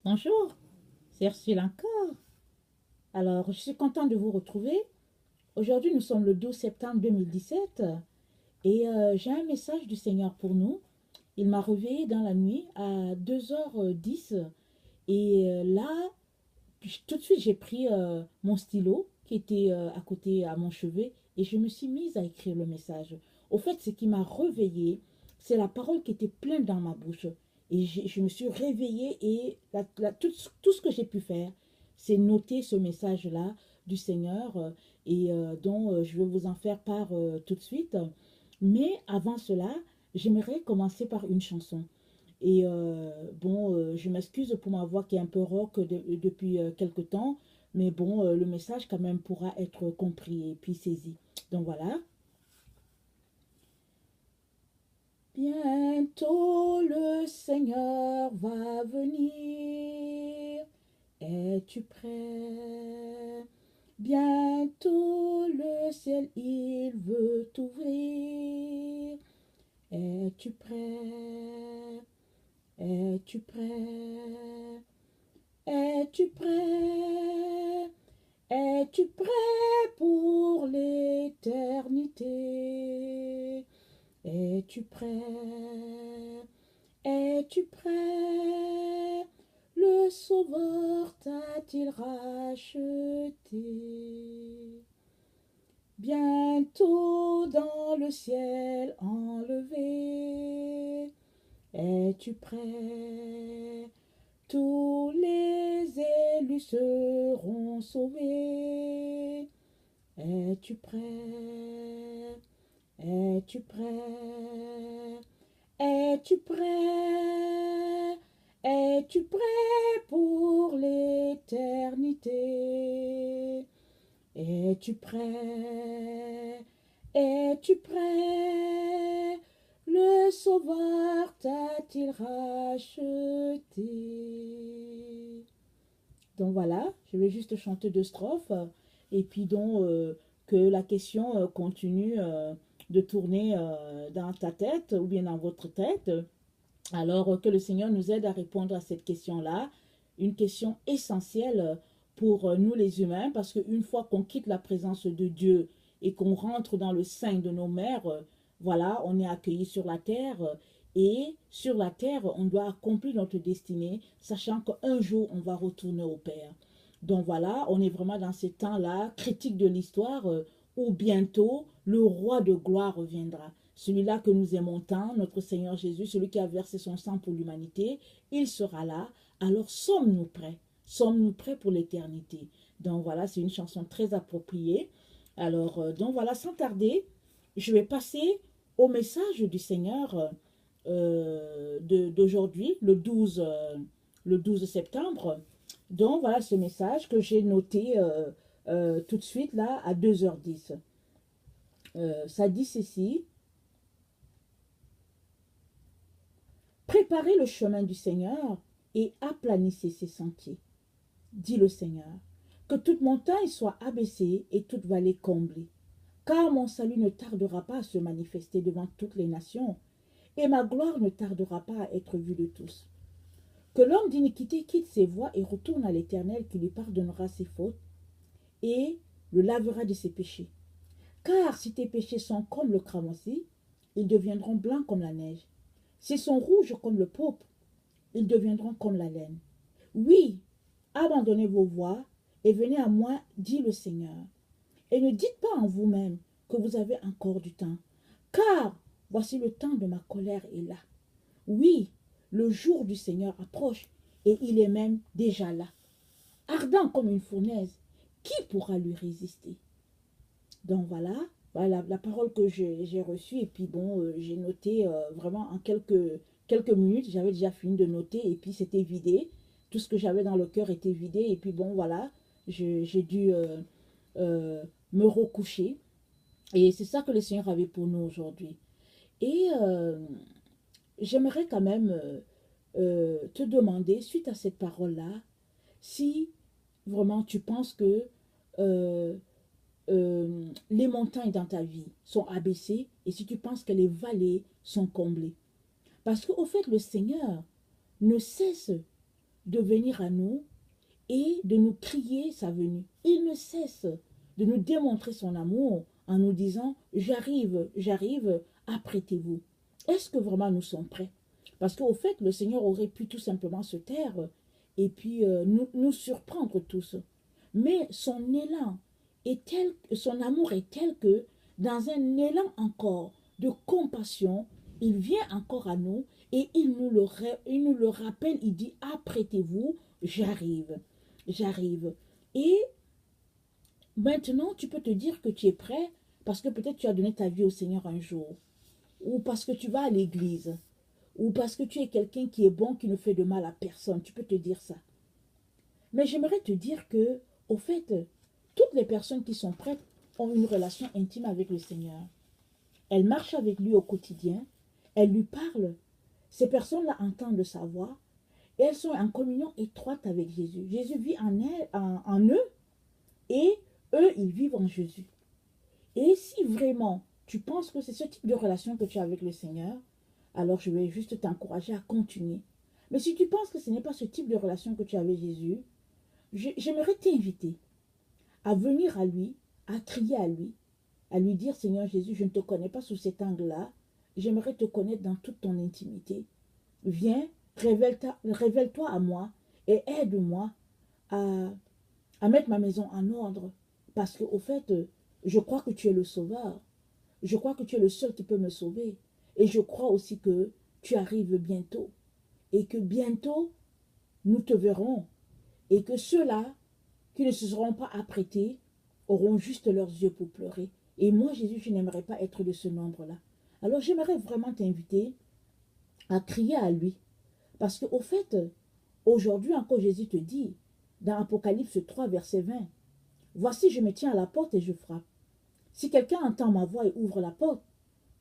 Bonjour, c'est Ursule encore. Alors, je suis contente de vous retrouver. Aujourd'hui, nous sommes le 12 septembre 2017 et j'ai un message du Seigneur pour nous. Il m'a réveillée dans la nuit à 2h10 et là, tout de suite, j'ai pris mon stylo qui était à côté à mon chevet et je me suis mise à écrire le message. Au fait, ce qui m'a réveillée, c'est la parole qui était pleine dans ma bouche. Et je me suis réveillée et tout ce que j'ai pu faire, c'est noter ce message-là du Seigneur dont je vais vous en faire part tout de suite. Mais avant cela, j'aimerais commencer par une chanson. Et je m'excuse pour ma voix qui est un peu rauque depuis quelque temps, mais bon, le message quand même pourra être compris et puis saisi. Donc voilà. Bientôt le Seigneur va venir. Es-tu prêt? Bientôt le ciel il veut t'ouvrir. Es-tu prêt? Es-tu prêt? Es-tu prêt? Es-tu prêt pour l'éternité? Es-tu prêt? Es-tu prêt? Le Sauveur t'a-t-il racheté? Bientôt dans le ciel enlevé. Es-tu prêt? Tous les élus seront sauvés. Es-tu prêt? Es-tu prêt? Es-tu prêt? Es-tu prêt pour l'éternité? Es-tu prêt? Es-tu prêt? Le Sauveur t'a-t-il racheté? Donc voilà, je vais juste chanter deux strophes et puis donc que la question continue de tourner dans ta tête ou bien dans votre tête. Alors que le Seigneur nous aide à répondre à cette question-là, une question essentielle pour nous les humains, parce qu'une fois qu'on quitte la présence de Dieu et qu'on rentre dans le sein de nos mères, voilà, on est accueilli sur la terre et sur la terre, on doit accomplir notre destinée, sachant qu'un jour, on va retourner au Père. Donc voilà, on est vraiment dans ces temps-là critiques de l'histoire où bientôt le roi de gloire reviendra. Celui-là que nous aimons tant, notre Seigneur Jésus, celui qui a versé son sang pour l'humanité, il sera là. Alors sommes-nous prêts? Sommes-nous prêts pour l'éternité? Donc voilà, c'est une chanson très appropriée. Alors, donc voilà, sans tarder, je vais passer au message du Seigneur d'aujourd'hui, le 12 septembre. Donc voilà ce message que j'ai noté tout de suite là à 2h10. Ça dit ceci: préparez le chemin du Seigneur et aplanissez ses sentiers, dit le Seigneur. Que toute montagne soit abaissée et toute vallée comblée. Car mon salut ne tardera pas à se manifester devant toutes les nations, et ma gloire ne tardera pas à être vue de tous. Que l'homme d'iniquité quitte ses voies et retourne à l'Éternel qui lui pardonnera ses fautes et le lavera de ses péchés. Car si tes péchés sont comme le cramoisi, ils deviendront blancs comme la neige. S'ils sont rouges comme le pourpre, ils deviendront comme la laine. Oui, abandonnez vos voies et venez à moi, dit le Seigneur. Et ne dites pas en vous-même que vous avez encore du temps, car voici le temps de ma colère est là. Oui, le jour du Seigneur approche et il est même déjà là. Ardent comme une fournaise, qui pourra lui résister? Donc voilà, voilà la parole que j'ai reçue et puis bon, j'ai noté vraiment en quelques minutes, j'avais déjà fini de noter et puis c'était vidé. Tout ce que j'avais dans le cœur était vidé et puis bon voilà, j'ai dû me recoucher. Et c'est ça que le Seigneur avait pour nous aujourd'hui. Et j'aimerais quand même te demander, suite à cette parole-là, si vraiment tu penses que euh, les montagnes dans ta vie sont abaissées et si tu penses que les vallées sont comblées. Parce qu'au fait, le Seigneur ne cesse de venir à nous et de nous crier sa venue. Il ne cesse de nous démontrer son amour en nous disant « J'arrive, j'arrive, apprêtez-vous ». Est-ce que vraiment nous sommes prêts? Parce qu'au fait, le Seigneur aurait pu tout simplement se taire et puis nous surprendre tous. Mais son élan est tel, son amour est tel que dans un élan encore de compassion, il vient encore à nous et il nous le rappelle, il dit apprêtez-vous, j'arrive, j'arrive. Et maintenant, tu peux te dire que tu es prêt parce que peut-être tu as donné ta vie au Seigneur un jour, ou parce que tu vas à l'église, ou parce que tu es quelqu'un qui est bon, qui ne fait de mal à personne. Tu peux te dire ça. Mais j'aimerais te dire que, au fait, toutes les personnes qui sont prêtes ont une relation intime avec le Seigneur. Elles marchent avec lui au quotidien, elles lui parlent. Ces personnes-là entendent sa voix et elles sont en communion étroite avec Jésus. Jésus vit en eux et eux, ils vivent en Jésus. Et si vraiment tu penses que c'est ce type de relation que tu as avec le Seigneur, alors je vais juste t'encourager à continuer. Mais si tu penses que ce n'est pas ce type de relation que tu as avec Jésus, j'aimerais t'inviter à venir à lui, à crier à lui dire, Seigneur Jésus, je ne te connais pas sous cet angle-là, j'aimerais te connaître dans toute ton intimité. Viens, révèle-toi à moi et aide-moi à mettre ma maison en ordre. Parce qu'au fait, je crois que tu es le sauveur. Je crois que tu es le seul qui peut me sauver. Et je crois aussi que tu arrives bientôt. Et que bientôt, nous te verrons. Et que ceux-là qui ne se seront pas apprêtés auront juste leurs yeux pour pleurer. Et moi, Jésus, je n'aimerais pas être de ce nombre-là. Alors, j'aimerais vraiment t'inviter à crier à lui. Parce qu'au fait, aujourd'hui encore, Jésus te dit, dans Apocalypse 3, verset 20, « Voici, je me tiens à la porte et je frappe. Si quelqu'un entend ma voix et ouvre la porte,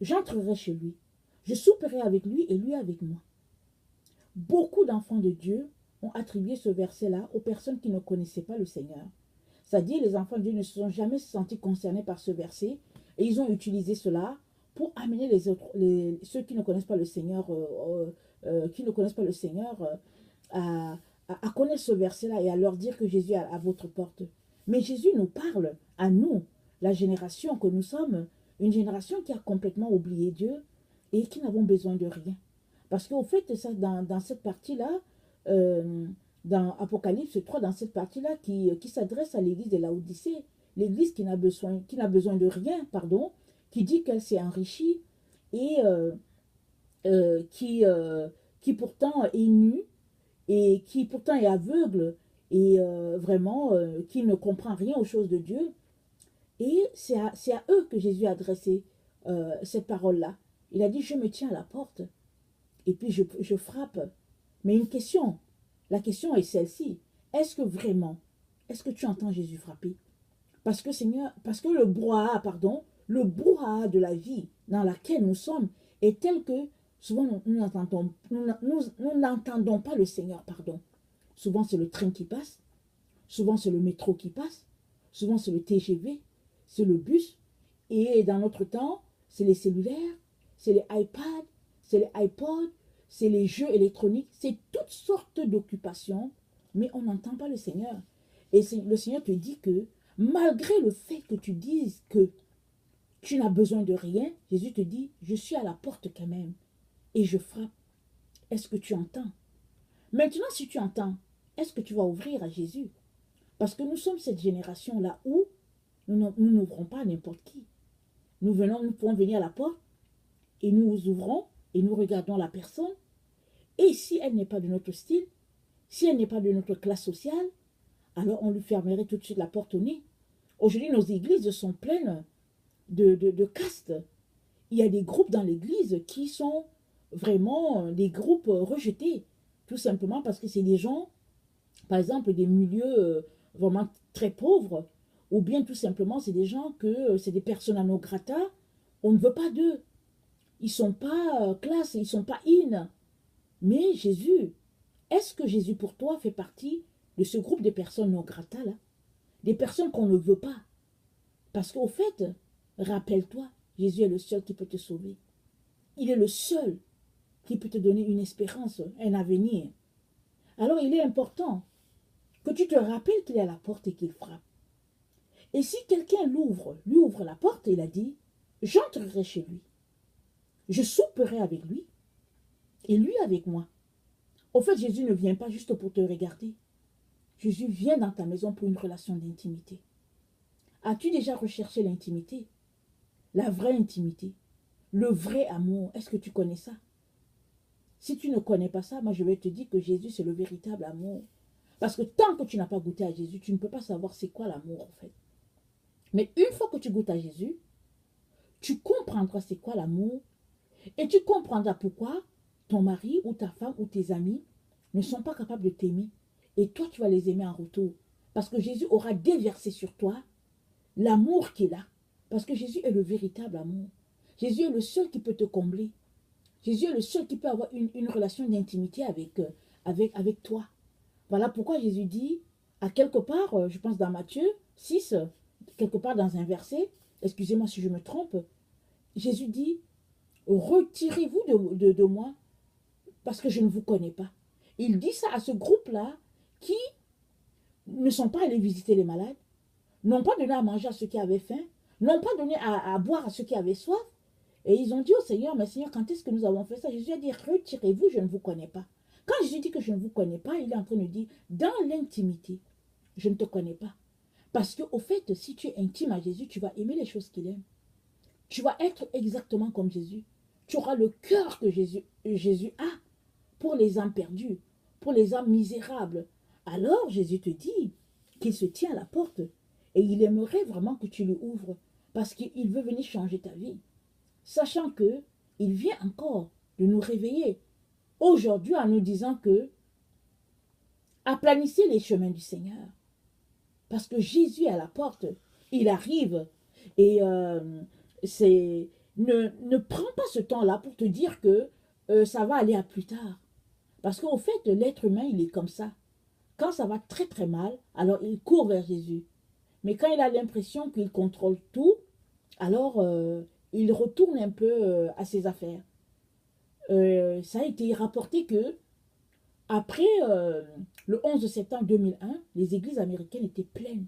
j'entrerai chez lui. Je souperai avec lui et lui avec moi. » Beaucoup d'enfants de Dieu ont attribué ce verset-là aux personnes qui ne connaissaient pas le Seigneur. C'est-à-dire, les enfants de Dieu ne se sont jamais sentis concernés par ce verset et ils ont utilisé cela pour amener ceux qui ne connaissent pas le Seigneur, à connaître ce verset-là et à leur dire que Jésus est à votre porte. Mais Jésus nous parle à nous, la génération que nous sommes, une génération qui a complètement oublié Dieu et qui n'avons besoin de rien. Parce qu'au fait, ça, dans cette partie-là, dans Apocalypse 3, dans cette partie-là, qui s'adresse à l'église de Laodicée, l'église qui n'a besoin de rien, pardon, qui dit qu'elle s'est enrichie et qui pourtant est nue et qui pourtant est aveugle et vraiment qui ne comprend rien aux choses de Dieu. Et c'est à eux que Jésus a adressé cette parole-là. Il a dit, je me tiens à la porte et puis je frappe. Mais une question, la question est celle-ci. Est-ce que vraiment, est-ce que tu entends Jésus frapper? Parce que Seigneur, parce que le brouhaha de la vie dans laquelle nous sommes est tel que souvent nous n'entendons pas le Seigneur, pardon. Souvent c'est le train qui passe, souvent c'est le métro qui passe, souvent c'est le TGV, c'est le bus, et dans notre temps, c'est les cellulaires, c'est les iPads, c'est les iPods, c'est les jeux électroniques, c'est toutes sortes d'occupations, mais on n'entend pas le Seigneur. Et le Seigneur te dit que malgré le fait que tu dises que tu n'as besoin de rien, Jésus te dit, je suis à la porte quand même et je frappe. Est-ce que tu entends? Maintenant, si tu entends, est-ce que tu vas ouvrir à Jésus? Parce que nous sommes cette génération-là où nous n'ouvrons pas à n'importe qui. Nous pouvons venir à la porte et nous ouvrons et nous regardons la personne. Et si elle n'est pas de notre style, si elle n'est pas de notre classe sociale, alors on lui fermerait tout de suite la porte au nez. Aujourd'hui, nos églises sont pleines de castes. Il y a des groupes dans l'église qui sont vraiment des groupes rejetés, tout simplement parce que c'est des gens, par exemple, des milieux vraiment très pauvres, ou bien tout simplement c'est des gens c'est des persona non grata, on ne veut pas d'eux. Ils ne sont pas classe, ils ne sont pas in. Mais Jésus, est-ce que Jésus pour toi fait partie de ce groupe de personnes non grata là? Des personnes qu'on ne veut pas. Parce qu'au fait, rappelle-toi, Jésus est le seul qui peut te sauver. Il est le seul qui peut te donner une espérance, un avenir. Alors il est important que tu te rappelles qu'il est à la porte et qu'il frappe. Et si quelqu'un lui ouvre la porte, il a dit, j'entrerai chez lui. Je souperai avec lui et lui avec moi. Au fait, Jésus ne vient pas juste pour te regarder. Jésus vient dans ta maison pour une relation d'intimité. As-tu déjà recherché l'intimité? La vraie intimité, le vrai amour, est-ce que tu connais ça? Si tu ne connais pas ça, moi je vais te dire que Jésus c'est le véritable amour. Parce que tant que tu n'as pas goûté à Jésus, tu ne peux pas savoir c'est quoi l'amour en fait. Mais une fois que tu goûtes à Jésus, tu comprendras c'est quoi l'amour et tu comprendras pourquoi ton mari ou ta femme ou tes amis ne sont pas capables de t'aimer. Et toi, tu vas les aimer en retour. Parce que Jésus aura déversé sur toi l'amour qu'il a. Parce que Jésus est le véritable amour. Jésus est le seul qui peut te combler. Jésus est le seul qui peut avoir une relation d'intimité avec toi. Voilà pourquoi Jésus dit, à quelque part, je pense dans Matthieu 6, quelque part dans un verset, excusez-moi si je me trompe, Jésus dit, retirez-vous de moi parce que je ne vous connais pas. Il dit ça à ce groupe-là qui ne sont pas allés visiter les malades, n'ont pas donné à manger à ceux qui avaient faim, n'ont pas donné à boire à ceux qui avaient soif. Et ils ont dit au Seigneur, mais Seigneur, quand est-ce que nous avons fait ça? Jésus a dit, retirez-vous, je ne vous connais pas. Quand Jésus dit que je ne vous connais pas, il est en train de dire, dans l'intimité, je ne te connais pas. Parce qu'au fait, si tu es intime à Jésus, tu vas aimer les choses qu'il aime. Tu vas être exactement comme Jésus. Tu auras le cœur que Jésus a pour les âmes perdues, pour les âmes misérables. Alors Jésus te dit qu'il se tient à la porte et il aimerait vraiment que tu lui ouvres parce qu'il veut venir changer ta vie. Sachant que il vient encore de nous réveiller aujourd'hui en nous disant que aplanissez les chemins du Seigneur. Parce que Jésus est à la porte, il arrive et ne prends pas ce temps-là pour te dire que ça va aller à plus tard. Parce qu'au fait, l'être humain, il est comme ça. Quand ça va très très mal, alors il court vers Jésus. Mais quand il a l'impression qu'il contrôle tout, alors il retourne un peu à ses affaires. Ça a été rapporté que après le 11 septembre 2001, les églises américaines étaient pleines.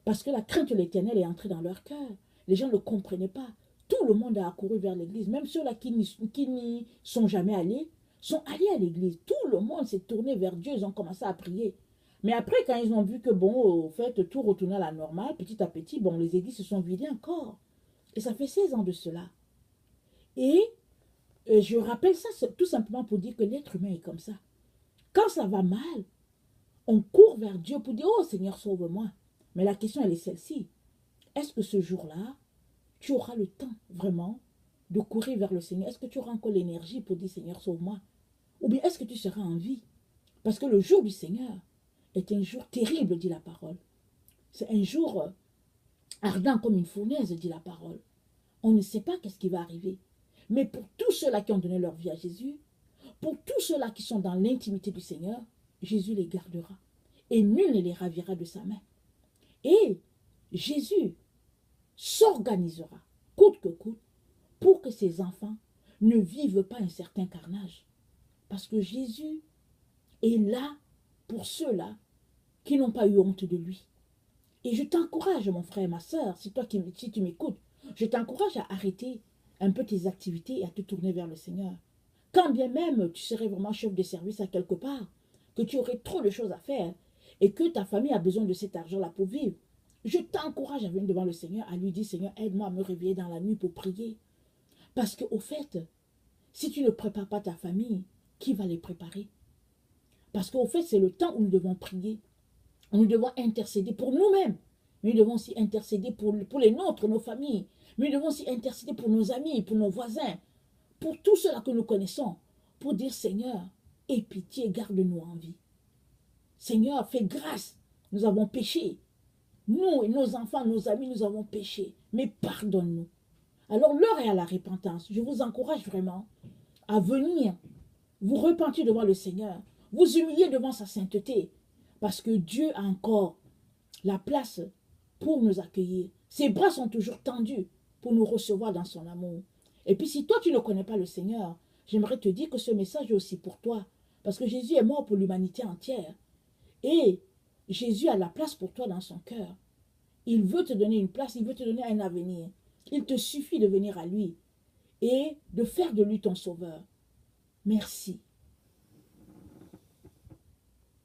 Parce que la crainte de l'Éternel est entrée dans leur cœur. Les gens ne comprenaient pas. Tout le monde a accouru vers l'église. Même ceux-là qui n'y sont jamais allés, sont allés à l'église. Tout le monde s'est tourné vers Dieu. Ils ont commencé à prier. Mais après, quand ils ont vu que, bon, au fait, tout retournait à la normale, petit à petit, bon, les églises se sont vidées encore. Et ça fait 16 ans de cela. Et je rappelle ça tout simplement pour dire que l'être humain est comme ça. Quand ça va mal, on court vers Dieu pour dire, oh Seigneur, sauve-moi. Mais la question, elle est celle-ci. Est-ce que ce jour-là, tu auras le temps vraiment de courir vers le Seigneur? Est-ce que tu auras encore l'énergie pour dire, Seigneur, sauve-moi? Ou bien est-ce que tu seras en vie? Parce que le jour du Seigneur est un jour terrible, dit la parole. C'est un jour ardent comme une fournaise, dit la parole. On ne sait pas qu'est-ce qui va arriver. Mais pour tous ceux-là qui ont donné leur vie à Jésus, pour tous ceux-là qui sont dans l'intimité du Seigneur, Jésus les gardera. Et nul ne les ravira de sa main. Et Jésus s'organisera, coûte que coûte, pour que ses enfants ne vivent pas un certain carnage. Parce que Jésus est là pour ceux-là qui n'ont pas eu honte de lui. Et je t'encourage, mon frère, ma soeur, si tu m'écoutes, je t'encourage à arrêter un peu tes activités et à te tourner vers le Seigneur. Quand bien même tu serais vraiment chef de service à quelque part, que tu aurais trop de choses à faire et que ta famille a besoin de cet argent-là pour vivre, je t'encourage à venir devant le Seigneur, à lui dire, Seigneur, aide-moi à me réveiller dans la nuit pour prier. Parce qu'au fait, si tu ne prépares pas ta famille, qui va les préparer? Parce qu'au fait, c'est le temps où nous devons prier. Nous devons intercéder pour nous-mêmes. Mais nous devons aussi intercéder pour les nôtres, nos familles. Mais nous devons aussi intercéder pour nos amis, pour nos voisins, pour tous ceux-là que nous connaissons, pour dire, Seigneur, aie pitié, garde-nous en vie. Seigneur, fais grâce, nous avons péché. Nous et nos enfants, nos amis, nous avons péché. Mais pardonne-nous. Alors l'heure est à la repentance. Je vous encourage vraiment à venir vous repentir devant le Seigneur, vous humilier devant sa sainteté, parce que Dieu a encore la place pour nous accueillir. Ses bras sont toujours tendus pour nous recevoir dans son amour. Et puis si toi tu ne connais pas le Seigneur, j'aimerais te dire que ce message est aussi pour toi. Parce que Jésus est mort pour l'humanité entière. Et Jésus a la place pour toi dans son cœur. Il veut te donner une place, il veut te donner un avenir. Il te suffit de venir à lui et de faire de lui ton sauveur. Merci.